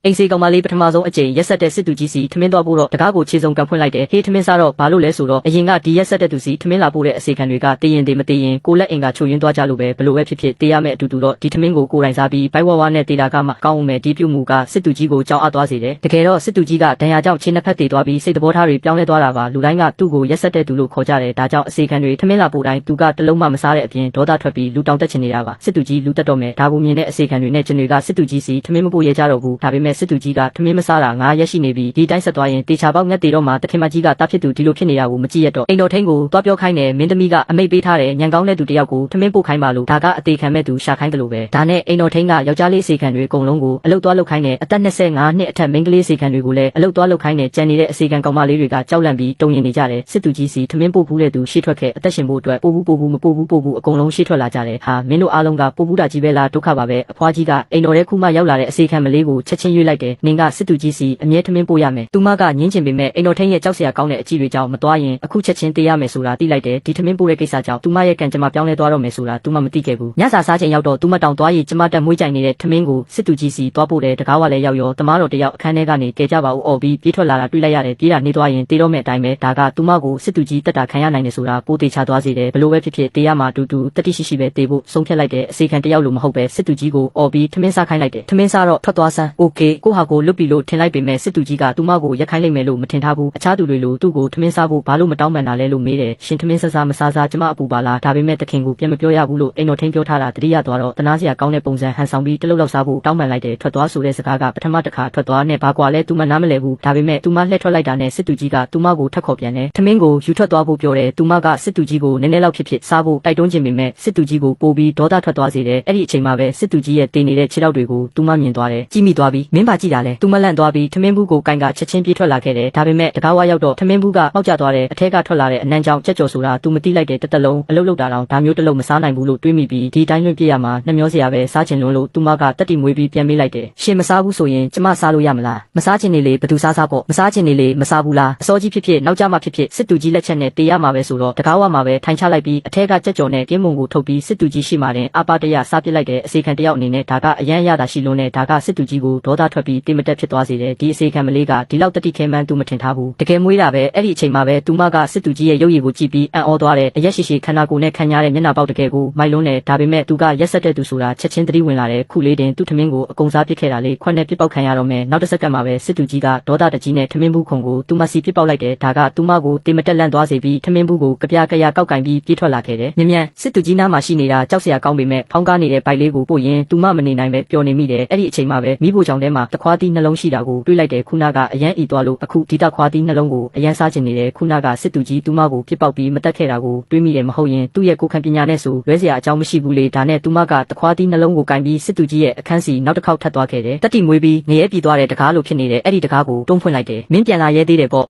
အိမ်စီကောင်မလေးပထမဆုံးအကြိမ်ရက်ဆက်တဲ့စစ်သူကြီးစီထမင်းသွားဖို့တော့တကားကိုခြေစုံကံဖွင့်လိုက်တယ်ဟေးထမင်းစားတော့ဘာလို့လဲဆိုတော့အရင်ကဒီရက်ဆက်တဲ့သူစီထမင်းလာပို့တဲ့အစီခံတွေကတည်ရင်တည်မတည်ရင်ကိုလက်အင်ကချိုရင်းသွားကြလို့ပဲဘလို့ပဲဖြစ်ဖြစ်တေးရမယ့်အတူတူတော့ဒီထမင်းကိုကိုယ်တိုင်စားပြီးဘိုက်ဝါဝါနဲ့တေးတာကမှကောင်းအောင်မယ်ဒီပြုမှုကစစ်သူကြီးကိုကြောက်အပ်သွားစေတယ်တကယ်တော့စစ်သူကြီးကဒဏ်ရာကြောင့်ခြေနှစ်ဖက်တေသွားပြီးစိတ်သဘောထားတွေပြောင်းလဲသွားတာပါလူတိုင်းကသူ့ကိုရက်ဆက်တဲ့သူလို့ခေါ်ကြတယ်ဒါကြောင့်အစီခံတွေထမင်းလာပို့တိုင်းသူကတလုံးမှမစားတဲ့အပြင်ဒေါသထွက်ပြီးလူတောင်တက်ချင်နေတာပါစစ်သူကြီးလူတက်တော့မယ်ဒါကိုမြင်တဲ့အစီခံတွေနဲ့ကျွန်တွေကစစ်သူကြီးစီထမင်းမပို့ရကြတော့ဘူးဒါပေမဲ့စစ်သူကြီးကထမင်းမစားတာ9ရက်ရှိနေပြီဒီတိုင်းဆက်သွားရင်တေချာပေါက်ငက်တေတော့မှတခင်မကြီးကတားဖြစ်သူဒီလိုဖြစ်နေတာကိုမကြည့်ရတော့အိမ်တော်ထင်းကိုသွားပြောခိုင်းတယ်မင်းသမီးကအမိတ်ပေးထားတယ်ညံကောင်းတဲ့သူတယောက်ကိုထမင်းပို့ခိုင်းပါလို့ဒါကအသေးခံမဲ့သူရှာခိုင်းတယ်လို့ပဲဒါနဲ့အိမ်တော်ထင်းကယောက်ျားလေးအစီခံတွေအကုန်လုံးကိုအလုတ်သွားလုတ်ခိုင်းတယ်အသက်25နှစ်အထက်မိန်းကလေးအစီခံတွေကိုလည်းအလုတ်သွားလုတ်ခိုင်းတယ်ကြံနေတဲ့အစီခံကောင်မလေးတွေကကြောက်လန့်ပြီးတုံရင်နေကြတယ်စစ်သူကြီးစီထမင်းပို့ဘူးတဲ့သူရှေ့ထွက်ခဲ့အသက်ရှင်ဖို့အတွက်ပို့ဘူးမပို့ဘူးအကုန်လုံးရှေ့ထွက်လာကြတယ်ဟာမင်းတို့အားလုံးကပို့ဘူးတာကြီးပဲလားဒုက္ခပါပဲအဖွားကြီးကအိမ်တော်ထဲခုမှရောက်လာတဲ့အစီခံမလေးကိုချက်ချင်းရွေးလိုက်တယ်နင်ကစစ်သူကြီးစီအမြဲထမင်းပို့ရမယ်သူမကညင်းချင်ပေမဲ့အိမ်တော်ထင်းရဲ့ကြောက်စရာကောင်းတဲ့အကြည့်တွေကြောင့်မသွားရင်အခုချက်ချင်းတေးရမယ်ဆိုတာသိလိုက်တယ်ဒီထမင်းပို့တဲ့ကိစ္စကြောင့်သူမရဲ့ကံကြမ္မာပြောင်းလဲသွားတော့မယ်ဆိုတာသူမမသိခဲ့ဘူးညစာစားချိန်ရောက်တော့သူမတောင်သွားရည်ကျမတက်မွေးကြိုင်နေတဲ့ထမင်းကိုစစ်သူကြီးစီသွားပို့တယ်တကားဝလည်းရောက်ရောတမားတော်တယောက်အခန်းထဲကနေကဲကြပါဦးအော်ပြီးပြေးထွက်လာတာတွေ့လိုက်ရတယ်ပြေးတာနေသွားရင်တေးတော့မဲ့အတိုင်းပဲဒါကသူမကိုစစ်သူကြီးတက်တာခံရနိုင်တယ်ဆိုတာပိုသေးချသွားစေတယ်ဘလို့ပဲဖြစ်ဖြစ်တေးရမှာတူတတိရှိပဲတေးဖို့ဆုံးဖြတ်လိုက်တဲ့အစီခံတယောက်လိုမဟုတ်ပဲစစ်သူကြီးကိုအော်ပြီးထမင်းစားခိုင်းလိုက်တယ်ထမင်းစားတော့ထွက်သွားစမ်းโอเคကိုဟာကိုလွတ်ပြီလို့ထင်လိုက်ပေမဲ့စစ်သူကြီးကသူမကိုရက်ခိုင်းလိုက်မယ်လို့မထင်ထားဘူးအခြားသူတွေလိုသူ့ကိုထမင်းစားဖို့ဘာလို့မတောင်းပန်တာလဲလို့မေးတယ်ရှင်ထမင်းစားမစားကျမအပူပါလားဒါပေမဲ့တခင်ကိုပြန်မပြောရဘူးလို့အိမ်တော်ထင်းပြောထားတာတတိယသွားတော့တနာစရာကောင်းတဲ့ပုံစံဟန်ဆောင်ပြီးတလုတ်လောက်စားဖို့တောင်းပန်လိုက်တယ်ထွက်သွားဆိုတဲ့စကားကပထမတစ်ခါထွက်သွားနဲ့ဘာကွာလဲသူမနားမလဲဘူးဒါပေမဲ့သူမလှည့်ထွက်လိုက်တာနဲ့စစ်သူကြီးကသူမကိုထပ်ခေါ်ပြန်တယ်ထမင်းကိုယူထွက်သွားဖို့ပြောတယ်သူမကစစ်သူကြီးကိုနည်းနည်းလောက်ဖြစ်စားဖို့တိုက်တွန်းခြင်းပေမဲ့စစ်သူကြီးကိုပို့ပြီးဒေါသထွက်သွားစေတယ်အဲ့ဒီအချိန်မှာပဲစစ်သူကြီးရဲ့တင်နေတဲ့ခြေထောက်တွေကိုသူမမြင်သွားတယ်ကြည့်မိသွားပြီးမင်းပါကြည့်တာလဲသူမလန့်သွားပြီးထမင်းဘူးကိုကင်ကချက်ချင်းပြေးထွက်လာခဲ့တယ်ဒါပေမဲ့တကားဝါရောက်တော့ထမင်းဘူးကပေါက်ကျသွားတယ်အထက်ကထွက်လာတဲ့အနံကြောင့်ကြက်ကြော်ဆိုတာသူမသိလိုက်တဲ့တလုံးအလုတ်တာတောင်ဒါမျိုးတလုံးမစားနိုင်ဘူးလို့တွေးမိပြီးဒီတိုင်းလွင့်ပြရမှာနှမျောစရာပဲစားချင်လို့သူမကတက်တီမွေးပြီးပြန်မေးလိုက်တယ်ရှင်မစားဘူးဆိုရင်ကျမစားလို့ရမလားမစားချင်နေလေဘသူစားပေါ့မစားချင်နေလေမစားဘူးလားအစောကြီးဖြစ်ဖြစ်နောက်ကျမှဖြစ်ဖြစ်စစ်သူကြီးလက်ချက်နဲ့တေးရမှာပဲဆိုတော့တကားဝမှာပဲထိုင်ချလိုက်ပြီးအထက်ကကြက်ကြော်နဲ့ကင်းမုံကိုထုတ်ပြီးစစ်သူကြီးရှိမှတင်အပါတရစားပစ်လိုက်တဲ့အစီခံတယောက်အနေနဲ့ဒါကအရန်ရတာရှိလို့နဲ့ဒါကစစ်သူကြီးကိုဒေါသထွက်ပြီးတိမတက်ဖြစ်သွားစေတယ်ဒီအစီခံမလေးကဒီလောက်တတိခဲမှန်းသူမထင်ထားဘူးတကယ်မွေးတာပဲအဲ့ဒီအချိန်မှာပဲသူမကစစ်သူကြီးရဲ့ရုပ်ရည်ကိုကြည့်ပြီးအံ့ဩသွားတယ်အရက်ရှိရှိခန္ဓာကိုယ်နဲ့ခံရတဲ့မျက်နှာပေါက်တကယ်ကိုမိုက်လုံးနဲ့ဒါပေမဲ့သူကရက်ဆက်တဲ့သူဆိုတာချက်ချင်းသတိဝင်လာတယ်ခုလေးတင်သူ့ထမင်းကိုအကုန်စားပစ်ခဲ့တာလေခွက်နဲ့ပြစ်ပေါက်ခံရတော့မယ်နောက်တစ်စက္ကန့်မှာပဲစစ်သူကြီးကဒေါသတကြီးနဲ့ထမင်းဘူးခုံကိုသူမစီပြစ်ပေါက်လိုက်တယ်ဒါကသူမကိုတိမတက်လန့်သွားစေပြီးထမင်းဘူးကိုကြပြကြရကောက်ကင်ပြီးပြေးထွက်လာခဲ့တယ်မြန်စစ်သူကြီးနားမှာရှိနေတာကြောက်စရာကောင်းပေမဲ့ဖောင်းကားနေတဲ့ဘိုက်လေးကိုပို့ရင်သူမမနေနိုင်ပဲပျော်နေမိတယ်အဲ့ဒီအချိန်မှာပဲမိဖို့ကြောင့်ထဲမှာတခွားသီးနှလုံးရှိတာကိုတွေးလိုက်တယ်ခုနကအရန်ဤသွားလို့အခုဒီတခွားသီးနှလုံးကိုအရန်စားချင်နေတယ်ခုနကစစ်သူကြီးသူမကိုပြစ်ပေါက်ပြီးမတက်ခဲ့တာကိုတွေးမိတယ်မဟုတ်ရင်သူ့ရဲ့ကိုယ်ခံပညာနဲ့ဆိုလွဲစရာအကြောင်းမရှိဘူးလေဒါနဲ့သူမကတခွားသီးနှလုံးကိုကင်ပြီးစစ်သူကြီးရဲ့အခန်းစီနောက်တစ်ခေါက်ထပ်သွားခဲ့တယ်တက်တီမွေးပြီးငရဲပြေးသွားတဲ့တကားလိုဖြစ်နေတယ်အဲ့ဒီတကားကိုတွန်းဖွင့်လိုက်တယ်မင်းပြန်လာရဲသေးတယ်ပေါ့